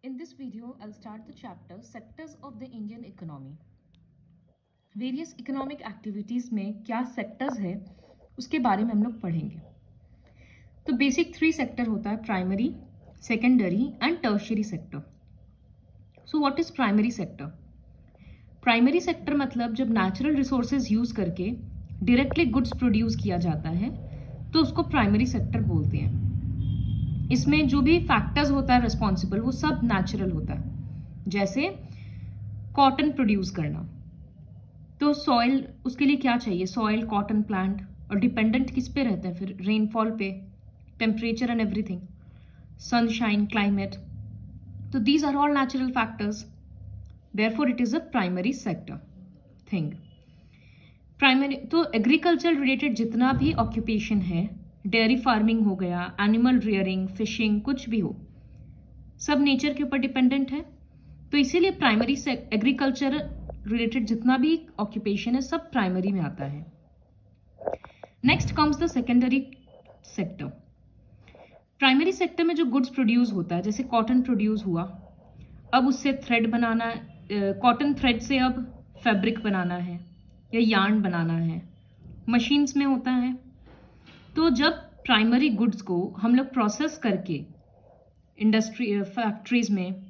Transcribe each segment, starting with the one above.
In this video, I'll start the chapter Sectors of the Indian Economy. Various economic activities में क्या sectors है उसके बारे में हम लोग पढ़ेंगे. तो बेसिक 3 सेक्टर होता है, primary, secondary and tertiary sector. So what is primary sector? Primary sector मतलब जब नेचुरल रिसोर्सेज यूज करके डायरेक्टली गुड्स प्रोड्यूस किया जाता है तो उसको प्राइमरी सेक्टर बोलते हैं. इसमें जो भी फैक्टर्स होता है रिस्पॉन्सिबल वो सब नेचुरल होता है. जैसे कॉटन प्रोड्यूस करना, तो सॉइल उसके लिए क्या चाहिए? Soil, cotton plant. और डिपेंडेंट किस पे रहते हैं फिर? रेनफॉल पे, temperature and everything, sunshine, climate. तो these are all natural factors, therefore it is a primary sector thing. Primary तो एग्रीकल्चर रिलेटेड जितना भी ऑक्यूपेशन है, डेयरी फार्मिंग हो गया, एनिमल रियरिंग, फिशिंग, कुछ भी हो, सब नेचर के ऊपर डिपेंडेंट है. तो इसीलिए प्राइमरी से एग्रीकल्चर रिलेटेड जितना भी ऑक्यूपेशन है सब प्राइमरी में आता है. Next comes the secondary sector. Primary sector में जो गुड्स प्रोड्यूस होता है, जैसे कॉटन प्रोड्यूस हुआ, अब उससे थ्रेड बनाना, कॉटन थ्रेड से अब फैब्रिक बनाना है या यार्न बनाना है, मशीन्स में होता है. तो जब प्राइमरी गुड्स को हम लोग प्रोसेस करके इंडस्ट्री फैक्ट्रीज में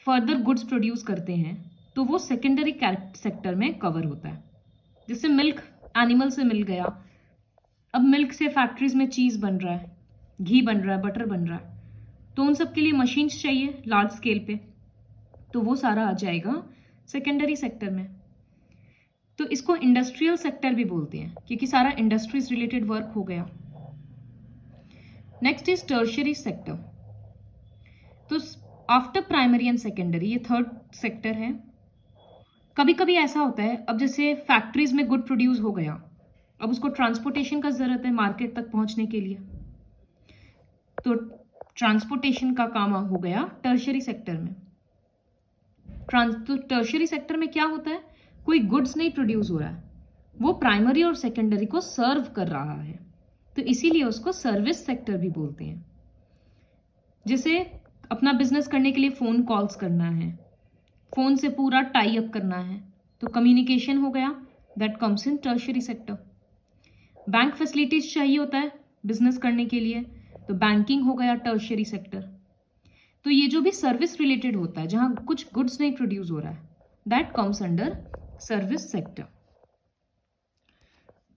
फर्दर गुड्स प्रोड्यूस करते हैं तो वो सेकेंडरी सेक्टर में कवर होता है. जैसे मिल्क एनिमल से मिल गया, अब मिल्क से फैक्ट्रीज में चीज़ बन रहा है, घी बन रहा है, बटर बन रहा है, तो उन सब के लिए मशीन्स चाहिए लार्ज स्केल पे, तो वो सारा आ जाएगा सेकेंडरी सेक्टर में. तो इसको इंडस्ट्रियल सेक्टर भी बोलते हैं क्योंकि सारा इंडस्ट्रीज रिलेटेड वर्क हो गया. Next is tertiary sector. तो आफ्टर प्राइमरी एंड सेकेंडरी ये थर्ड सेक्टर है. कभी कभी ऐसा होता है, अब जैसे फैक्ट्रीज में गुड प्रोड्यूस हो गया, अब उसको ट्रांसपोर्टेशन का जरूरत है मार्केट तक पहुंचने के लिए, तो ट्रांसपोर्टेशन का काम हो गया टर्शियरी सेक्टर में. तो टर्शियरी सेक्टर में क्या होता है? कोई गुड्स नहीं प्रोड्यूस हो रहा है, वो प्राइमरी और सेकेंडरी को सर्व कर रहा है, तो इसीलिए उसको सर्विस सेक्टर भी बोलते हैं. जैसे अपना बिजनेस करने के लिए फोन कॉल्स करना है, फोन से पूरा टाई अप करना है, तो कम्युनिकेशन हो गया, that comes in tertiary sector. Bank facilities चाहिए होता है बिजनेस करने के लिए, तो बैंकिंग हो गया टर्शियरी सेक्टर. तो ये जो भी सर्विस रिलेटेड होता है, जहां कुछ गुड्स नहीं प्रोड्यूस हो रहा है, that comes under service sector.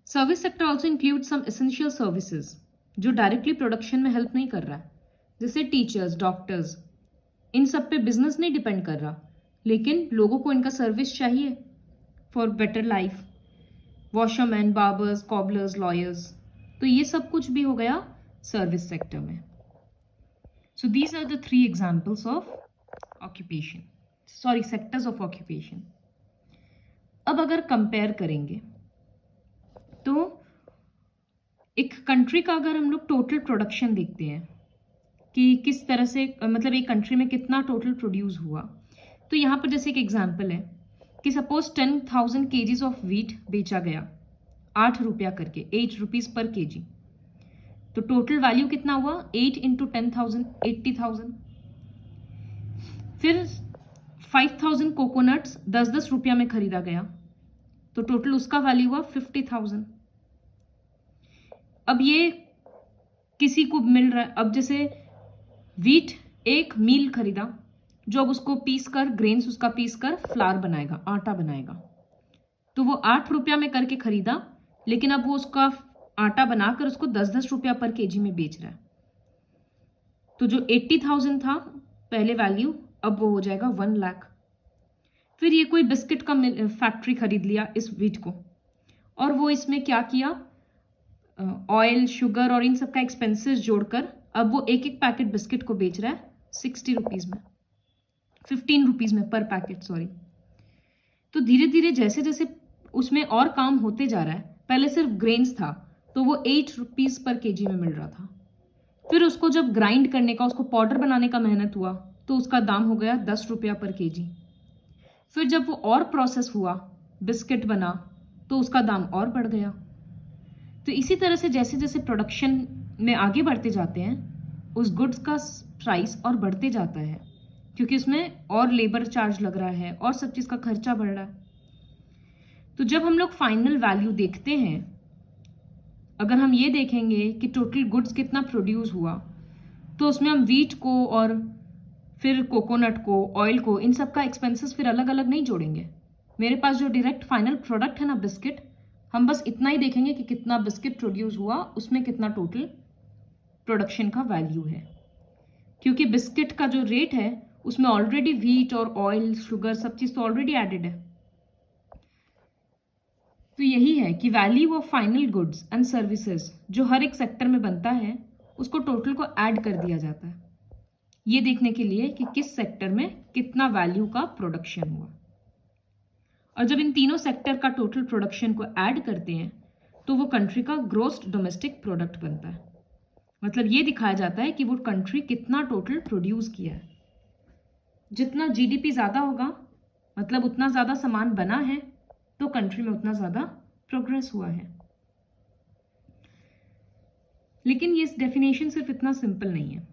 Service sector also include some essential services जो डायरेक्टली प्रोडक्शन में हेल्प नहीं कर रहा है, जैसे टीचर्स, डॉक्टर्स. इन सब पे बिजनेस नहीं डिपेंड कर रहा, लेकिन लोगों को इनका सर्विस चाहिए for better life. Washerman, barbers, cobblers, lawyers, तो ये सब कुछ भी हो गया सर्विस सेक्टर में. So these are the 3 examples of occupation, sorry sectors of occupation. अब अगर कंपेयर करेंगे तो एक कंट्री का अगर हम लोग टोटल प्रोडक्शन देखते हैं कि किस तरह से, मतलब एक कंट्री में कितना टोटल प्रोड्यूस हुआ, तो यहाँ पर जैसे एक एग्जांपल है कि सपोज 10,000 केजीज ऑफ व्हीट बेचा गया 8 रुपया करके, 8 रुपीज पर केजी, तो टोटल वैल्यू कितना हुआ? 8 इंटू 10,000, 80,000. फिर 5,000 कोकोनट्स 10-10 रुपया में खरीदा गया, तो टोटल उसका वैल्यू हुआ 50,000. अब ये किसी को मिल रहा है, अब जैसे व्हीट एक मील खरीदा, जो अब उसको पीस कर, ग्रेन्स उसका पीस कर फ्लावर बनाएगा, आटा बनाएगा, तो वो 8 रुपया में करके खरीदा, लेकिन अब वो उसका आटा बनाकर उसको 10-10 रुपया पर केजी में बेच रहा है. तो जो 80,000 था पहले वैल्यू, अब वो हो जाएगा 1 लाख. फिर ये कोई बिस्किट का फैक्ट्री खरीद लिया इस व्हीट को, और वो इसमें क्या किया, ऑयल, शुगर और इन सब का एक्सपेंसेस जोड़कर अब वो एक एक पैकेट बिस्किट को बेच रहा है 60 रुपीज़ में, 15 रुपीज़ में पर पैकेट, सॉरी. तो धीरे धीरे जैसे जैसे उसमें और काम होते जा रहा है, पहले सिर्फ ग्रेन्स था तो वो 8 रुपीज़ पर केजी में मिल रहा था. फिर उसको जब ग्राइंड करने का, उसको पाउडर बनाने का मेहनत हुआ, तो उसका दाम हो गया 10 रुपया पर केजी. फिर जब वो और प्रोसेस हुआ, बिस्किट बना, तो उसका दाम और बढ़ गया. तो इसी तरह से जैसे जैसे प्रोडक्शन में आगे बढ़ते जाते हैं, उस गुड्स का प्राइस और बढ़ते जाता है, क्योंकि उसमें और लेबर चार्ज लग रहा है और सब चीज़ का खर्चा बढ़ रहा है। तो जब हम लोग फाइनल वैल्यू देखते हैं, अगर हम ये देखेंगे कि टोटल गुड्स कितना प्रोड्यूस हुआ, तो उसमें हम वीट को और फिर कोकोनट को, ऑयल को, इन सब का एक्सपेंसेस फिर अलग अलग नहीं जोड़ेंगे। मेरे पास जो डायरेक्ट फाइनल प्रोडक्ट है ना बिस्किट, हम बस इतना ही देखेंगे कि कितना बिस्किट प्रोड्यूस हुआ, उसमें कितना टोटल प्रोडक्शन का वैल्यू है, क्योंकि बिस्किट का जो रेट है उसमें ऑलरेडी वीट और ऑयल, शुगर, सब चीज़ तो ऑलरेडी एडेड है। तो यही है कि value of final goods and services जो हर एक सेक्टर में बनता है, उसको टोटल को ऐड कर दिया जाता है, ये देखने के लिए कि किस सेक्टर में कितना वैल्यू का प्रोडक्शन हुआ। और जब इन तीनों सेक्टर का टोटल प्रोडक्शन को ऐड करते हैं तो वो कंट्री का ग्रॉस डोमेस्टिक प्रोडक्ट बनता है। मतलब ये दिखाया जाता है कि वो कंट्री कितना टोटल प्रोड्यूस किया है। जितना जीडीपी ज़्यादा होगा, मतलब उतना ज़्यादा सामान बना है, तो कंट्री में उतना ज़्यादा प्रोग्रेस हुआ है। लेकिन ये डेफिनेशन सिर्फ इतना सिंपल नहीं है।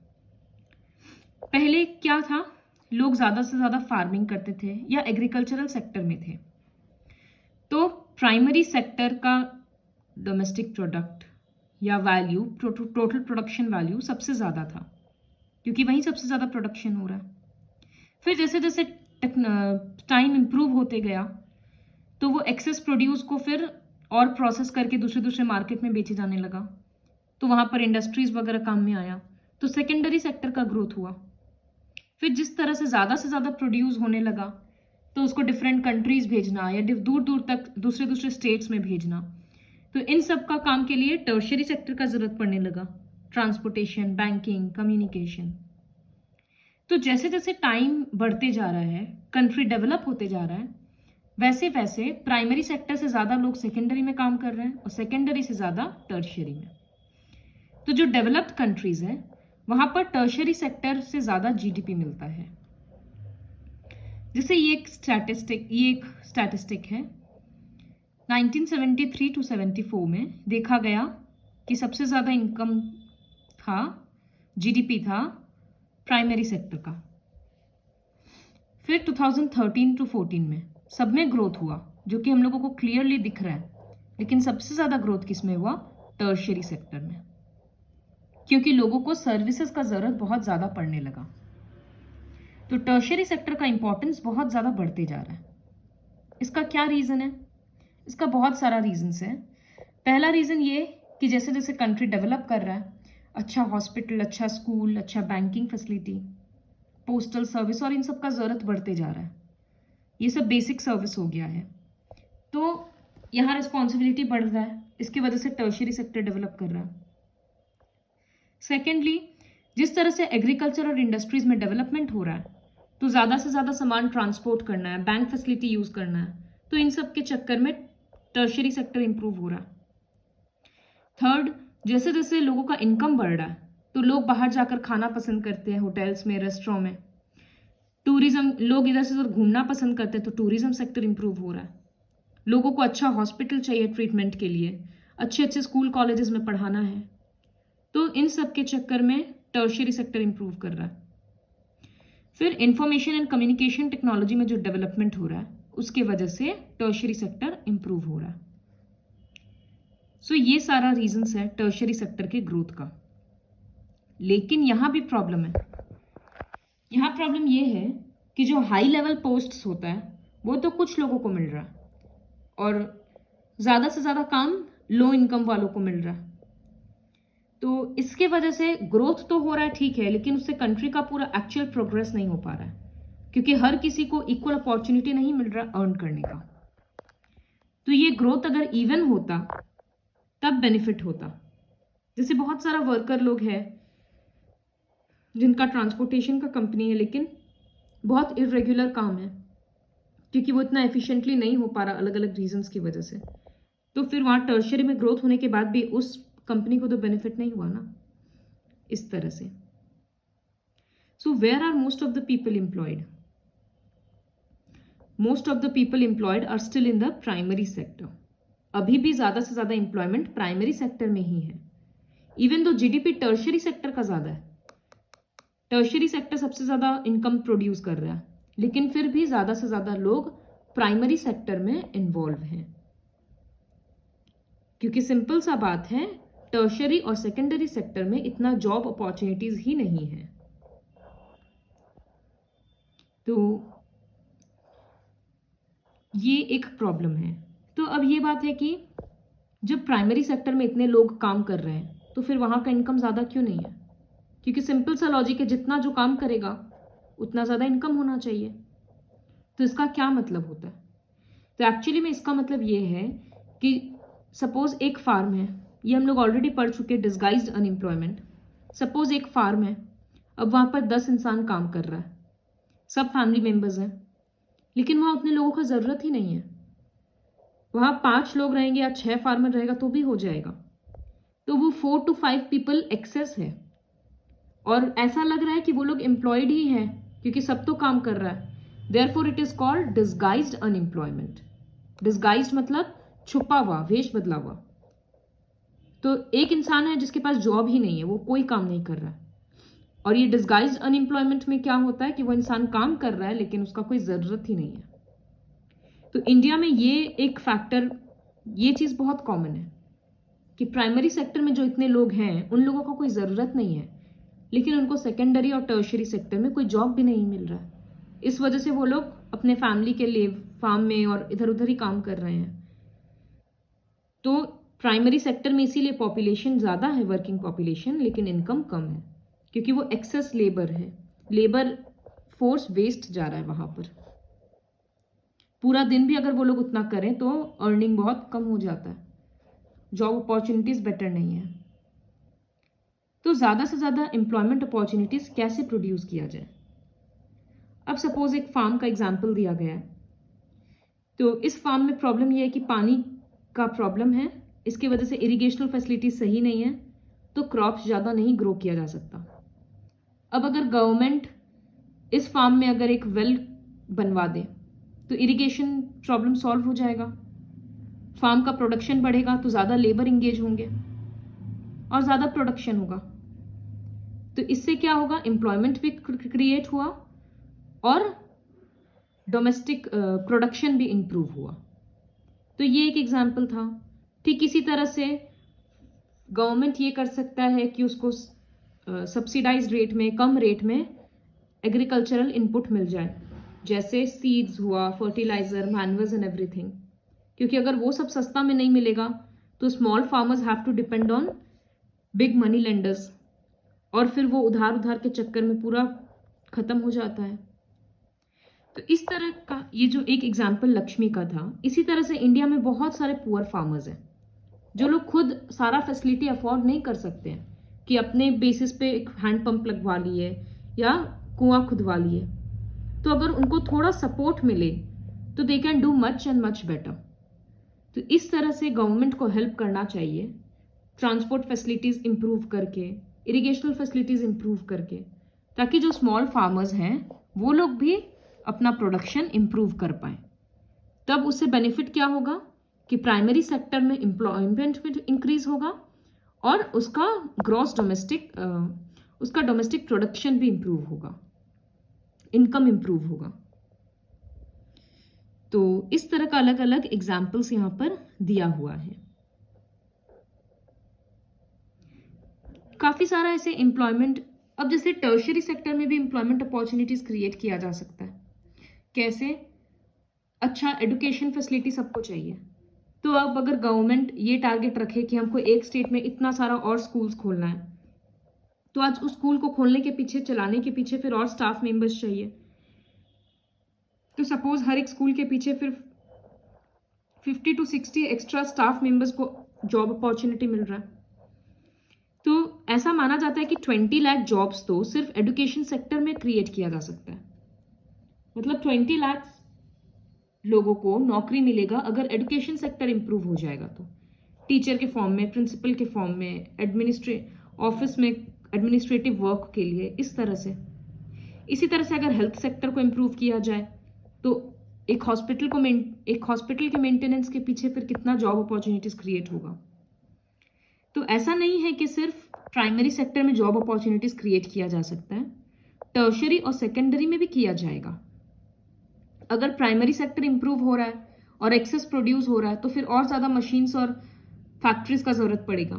पहले क्या था, लोग ज़्यादा से ज़्यादा फार्मिंग करते थे या एग्रीकल्चरल सेक्टर में थे, तो प्राइमरी सेक्टर का डोमेस्टिक प्रोडक्ट या वैल्यू, टोटल प्रोडक्शन वैल्यू सबसे ज़्यादा था, क्योंकि वहीं सबसे ज़्यादा प्रोडक्शन हो रहा है। फिर जैसे जैसे टाइम इम्प्रूव होते गया, तो वो एक्सेस प्रोड्यूस को फिर और प्रोसेस करके दूसरे दूसरे मार्केट में बेचे जाने लगा, तो वहाँ पर इंडस्ट्रीज वगैरह काम में आया, तो सेकेंडरी सेक्टर का ग्रोथ हुआ। फिर जिस तरह से ज़्यादा प्रोड्यूस होने लगा, तो उसको डिफरेंट कंट्रीज भेजना या दूर दूर तक दूसरे दूसरे स्टेट्स में भेजना, तो इन सब का काम के लिए टर्शियरी सेक्टर का ज़रूरत पड़ने लगा, ट्रांसपोर्टेशन, बैंकिंग, कम्युनिकेशन। तो जैसे जैसे टाइम बढ़ते जा रहा है, कंट्री डेवलप होते जा रहा है, वैसे वैसे प्राइमरी सेक्टर से ज़्यादा लोग सेकेंडरी में काम कर रहे हैं और सेकेंडरी से ज़्यादा टर्शियरी में। तो जो डेवलप्ड कंट्रीज हैं, वहाँ पर टर्शियरी सेक्टर से ज़्यादा जीडीपी मिलता है। जैसे ये एक स्टैटिस्टिक है, 1973 to 74 में देखा गया कि सबसे ज़्यादा इनकम था, जीडीपी था प्राइमरी सेक्टर का। फिर 2013 to 14 में सब में ग्रोथ हुआ, जो कि हम लोगों को क्लियरली दिख रहा है, लेकिन सबसे ज़्यादा ग्रोथ किस में हुआ? टर्शियरी सेक्टर में, क्योंकि लोगों को सर्विसेज का ज़रूरत बहुत ज़्यादा पड़ने लगा। तो टर्शियरी सेक्टर का इंपॉर्टेंस बहुत ज़्यादा बढ़ते जा रहा है। इसका क्या रीज़न है? इसका बहुत सारा रीजंस है। पहला रीज़न ये कि जैसे जैसे कंट्री डेवलप कर रहा है, अच्छा हॉस्पिटल, अच्छा स्कूल, अच्छा बैंकिंग फैसिलिटी, पोस्टल सर्विस और इन सब का ज़रूरत बढ़ते जा रहा है। ये सब बेसिक सर्विस हो गया है, तो यहाँ रिस्पॉन्सिबिलिटी बढ़ रहा है, इसकी वजह से टर्शियरी सेक्टर डेवलप कर रहा है। सेकेंडली, जिस तरह से एग्रीकल्चर और इंडस्ट्रीज में डेवलपमेंट हो रहा है, तो ज़्यादा से ज़्यादा सामान ट्रांसपोर्ट करना है, बैंक फैसिलिटी यूज़ करना है, तो इन सब के चक्कर में टर्शियरी सेक्टर इंप्रूव हो रहा है। थर्ड, जैसे जैसे लोगों का इनकम बढ़ रहा है, तो लोग बाहर जाकर खाना पसंद करते हैं, होटल्स में, रेस्टोरेंट में। टूरिज्म, लोग इधर से उधर घूमना पसंद करते हैं, तो टूरिज्म सेक्टर इंप्रूव हो रहा है। लोगों को अच्छा हॉस्पिटल चाहिए ट्रीटमेंट के लिए, अच्छे अच्छे स्कूल कॉलेजेस में पढ़ाना है, तो इन सब के चक्कर में टर्शियरी सेक्टर इंप्रूव कर रहा है। फिर इंफॉर्मेशन एंड कम्युनिकेशन टेक्नोलॉजी में जो डेवलपमेंट हो रहा है, उसके वजह से टर्शियरी सेक्टर इंप्रूव हो रहा है। सो ये सारा रीजंस है टर्शियरी सेक्टर के ग्रोथ का। लेकिन यहाँ भी प्रॉब्लम है। यहाँ प्रॉब्लम ये है कि जो हाई लेवल पोस्ट्स होता है, वो तो कुछ लोगों को मिल रहा है और ज़्यादा से ज़्यादा काम लो इनकम वालों को मिल रहा है। तो इसके वजह से ग्रोथ तो हो रहा है, ठीक है, लेकिन उससे कंट्री का पूरा एक्चुअल प्रोग्रेस नहीं हो पा रहा है, क्योंकि हर किसी को इक्वल अपॉर्चुनिटी नहीं मिल रहा अर्न करने का। तो ये ग्रोथ अगर इवन होता तब बेनिफिट होता। जैसे बहुत सारा वर्कर लोग हैं जिनका ट्रांसपोर्टेशन का कंपनी है, लेकिन बहुत इरेगुलर काम है, क्योंकि वो इतना एफिशिएंटली नहीं हो पा रहा अलग अलग रीजंस की वजह से। तो फिर वहाँ टर्शियरी में ग्रोथ होने के बाद भी उस कंपनी को तो बेनिफिट नहीं हुआ ना, इस तरह से। So where are most of the people employed? Most of the people employed are still in the primary sector. अभी भी ज़्यादा से ज़्यादा एम्प्लॉयमेंट प्राइमरी सेक्टर में ही है। Even though GDP tertiary sector का ज़्यादा है, टर्शियरी सेक्टर सबसे ज़्यादा इनकम प्रोड्यूस कर रहा है, लेकिन फिर भी ज़्यादा से ज़्यादा लोग प्राइमरी सेक्टर में इन्वॉल्व हैं, क्योंकि सिंपल सा बात है, टर्शियरी और सेकेंडरी सेक्टर में इतना जॉब अपॉर्चुनिटीज ही नहीं है। तो ये एक प्रॉब्लम है। तो अब ये बात है कि जब प्राइमरी सेक्टर में इतने लोग काम कर रहे हैं तो फिर वहाँ का इनकम ज़्यादा क्यों नहीं है? क्योंकि सिंपल सा लॉजिक है, जितना जो काम करेगा उतना ज़्यादा इनकम होना चाहिए। तो इसका क्या मतलब होता है? तो एक्चुअली में इसका मतलब ये है कि सपोज एक फार्म है, ये हम लोग ऑलरेडी पढ़ चुके, डिस्गाइज्ड अनएम्प्लॉयमेंट। सपोज एक फार्म है, अब वहाँ पर 10 इंसान काम कर रहा है, सब फैमिली मेम्बर्स हैं, लेकिन वहाँ उतने लोगों का ज़रूरत ही नहीं है। वहाँ 5 लोग रहेंगे या 6 फार्मर रहेगा तो भी हो जाएगा। तो वो 4 to 5 पीपल एक्सेस है, और ऐसा लग रहा है कि वो लोग एम्प्लॉयड ही हैं क्योंकि सब तो काम कर रहा है। Therefore it is called disguised unemployment. Disguised मतलब छुपा हुआ, वेश बदला हुआ। तो एक इंसान है जिसके पास जॉब ही नहीं है, वो कोई काम नहीं कर रहा है, और ये डिस्गाइज्ड अनएम्प्लॉयमेंट में क्या होता है कि वो इंसान काम कर रहा है लेकिन उसका कोई ज़रूरत ही नहीं है। तो इंडिया में ये एक फैक्टर, ये चीज़ बहुत कॉमन है कि प्राइमरी सेक्टर में जो इतने लोग हैं उन लोगों को कोई ज़रूरत नहीं है, लेकिन उनको सेकेंडरी और टर्शियरी सेक्टर में कोई जॉब भी नहीं मिल रहा है। इस वजह से वो लोग अपने फैमिली के लिए फार्म में और इधर उधर ही काम कर रहे हैं। तो प्राइमरी सेक्टर में इसीलिए पॉपुलेशन ज़्यादा है, वर्किंग पॉपुलेशन, लेकिन इनकम कम है क्योंकि वो एक्सेस लेबर है, लेबर फोर्स वेस्ट जा रहा है वहाँ पर। पूरा दिन भी अगर वो लोग उतना करें तो अर्निंग बहुत कम हो जाता है, जॉब अपॉर्चुनिटीज़ बेटर नहीं है। तो ज़्यादा से ज़्यादा एम्प्लॉयमेंट अपॉर्चुनिटीज़ कैसे प्रोड्यूस किया जाए? अब सपोज एक फार्म का एग्जाम्पल दिया गया है, तो इस फार्म में प्रॉब्लम यह है कि पानी का प्रॉब्लम है, इसकी वजह से इरिगेशनल फैसिलिटीज सही नहीं है, तो क्रॉप्स ज़्यादा नहीं ग्रो किया जा सकता। अब अगर गवर्नमेंट इस फार्म में अगर एक वेल बनवा दे तो इरिगेशन प्रॉब्लम सॉल्व हो जाएगा, फार्म का प्रोडक्शन बढ़ेगा, तो ज़्यादा लेबर इंगेज होंगे और ज़्यादा प्रोडक्शन होगा। तो इससे क्या होगा, एम्प्लॉयमेंट भी क्रिएट हुआ और डोमेस्टिक प्रोडक्शन भी इंप्रूव हुआ। तो ये एक एग्जाम्पल था। ठीक इसी तरह से गवर्नमेंट ये कर सकता है कि उसको सब्सिडाइज्ड रेट में, कम रेट में एग्रीकल्चरल इनपुट मिल जाए, जैसे सीड्स हुआ, फर्टिलाइजर, मैन्यूअर्स एंड एवरीथिंग। क्योंकि अगर वो सब सस्ता में नहीं मिलेगा तो small farmers have to depend on big money lenders, और फिर वो उधार के चक्कर में पूरा खत्म हो जाता है। तो इस तरह का ये जो एक एग्जाम्पल लक्ष्मी का था, इसी तरह से इंडिया में बहुत सारे पुअर फार्मर्स हैं जो लोग खुद सारा फैसिलिटी अफोर्ड नहीं कर सकते हैं कि अपने बेसिस पे एक हैंड पंप लगवा लिए या कुआं खुदवा लिए। तो अगर उनको थोड़ा सपोर्ट मिले तो they can do much and much better. तो इस तरह से गवर्नमेंट को हेल्प करना चाहिए, ट्रांसपोर्ट फैसिलिटीज़ इंप्रूव करके, इरिगेशनल फैसिलिटीज़ इंप्रूव करके, ताकि जो स्मॉल फार्मर्स हैं वो लोग भी अपना प्रोडक्शन इंप्रूव कर पाएँ। तब उससे बेनिफिट क्या होगा कि प्राइमरी सेक्टर में एम्प्लॉयमेंट भी इंक्रीज होगा और उसका डोमेस्टिक प्रोडक्शन भी इंप्रूव होगा, इनकम इंप्रूव होगा। तो इस तरह का अलग अलग एग्जाम्पल्स यहाँ पर दिया हुआ है। काफ़ी सारा ऐसे एम्प्लॉयमेंट, अब जैसे टर्शियरी सेक्टर में भी एम्प्लॉयमेंट अपॉर्चुनिटीज़ क्रिएट किया जा सकता है। कैसे? अच्छा एजुकेशन फैसिलिटी सबको चाहिए, तो अब अगर गवर्नमेंट ये टारगेट रखे कि हमको एक स्टेट में इतना सारा और स्कूल्स खोलना है, तो आज उस स्कूल को खोलने के पीछे, चलाने के पीछे फिर और स्टाफ मेंबर्स चाहिए। तो सपोज हर एक स्कूल के पीछे फिर 50 to 60 एक्स्ट्रा स्टाफ मेंबर्स को जॉब अपॉर्चुनिटी मिल रहा है। तो ऐसा माना जाता है कि 20 लाख जॉब्स तो सिर्फ एजुकेशन सेक्टर में क्रिएट किया जा सकता है। मतलब 20 लाख लोगों को नौकरी मिलेगा अगर एजुकेशन सेक्टर इंप्रूव हो जाएगा। तो टीचर के फॉर्म में, प्रिंसिपल के फॉर्म में, ऑफिस में एडमिनिस्ट्रेटिव वर्क के लिए, इस तरह से। इसी तरह से अगर हेल्थ सेक्टर को इम्प्रूव किया जाए तो एक हॉस्पिटल के मेंटेनेंस के पीछे फिर कितना जॉब अपॉर्चुनिटीज क्रिएट होगा। तो ऐसा नहीं है कि सिर्फ प्राइमरी सेक्टर में जॉब अपॉर्चुनिटीज क्रिएट किया जा सकता है, टर्शरी और सेकेंडरी में भी किया जाएगा। अगर प्राइमरी सेक्टर इंप्रूव हो रहा है और एक्सेस प्रोड्यूस हो रहा है तो फिर और ज़्यादा मशीन्स और फैक्ट्रीज का ज़रूरत पड़ेगा,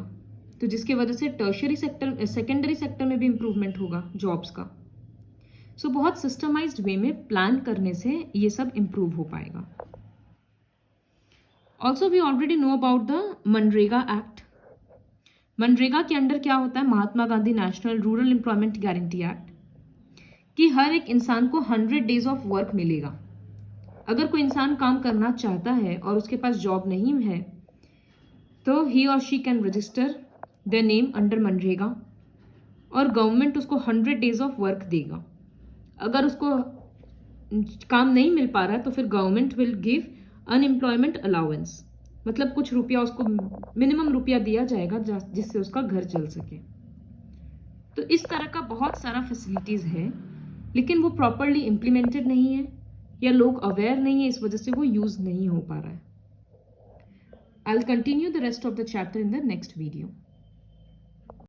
तो जिसके वजह से टर्शरी सेक्टर सेकेंडरी सेक्टर में भी इंप्रूवमेंट होगा जॉब्स का। सो बहुत सिस्टमाइज्ड वे में प्लान करने से ये सब इंप्रूव हो पाएगा। Also we already know about the मनरेगा एक्ट। मनरेगा के अंडर क्या होता है, Mahatma Gandhi national rural employment guarantee act, कि हर एक इंसान को 100 डेज ऑफ वर्क मिलेगा। अगर कोई इंसान काम करना चाहता है और उसके पास जॉब नहीं है तो ही और she can register their name under MNREGA और गवर्नमेंट उसको 100 डेज ऑफ वर्क देगा। अगर उसको काम नहीं मिल पा रहा है तो फिर government will give unemployment allowance, मतलब कुछ रुपया उसको, मिनिमम रुपया दिया जाएगा जिससे उसका घर चल सके। तो इस तरह का बहुत सारा फैसिलिटीज़ है, लेकिन वो प्रॉपरली इम्प्लीमेंटेड नहीं है या लोग अवेयर नहीं है, इस वजह से वो यूज़ नहीं हो पा रहा है। I will continue the rest of the chapter in the next video.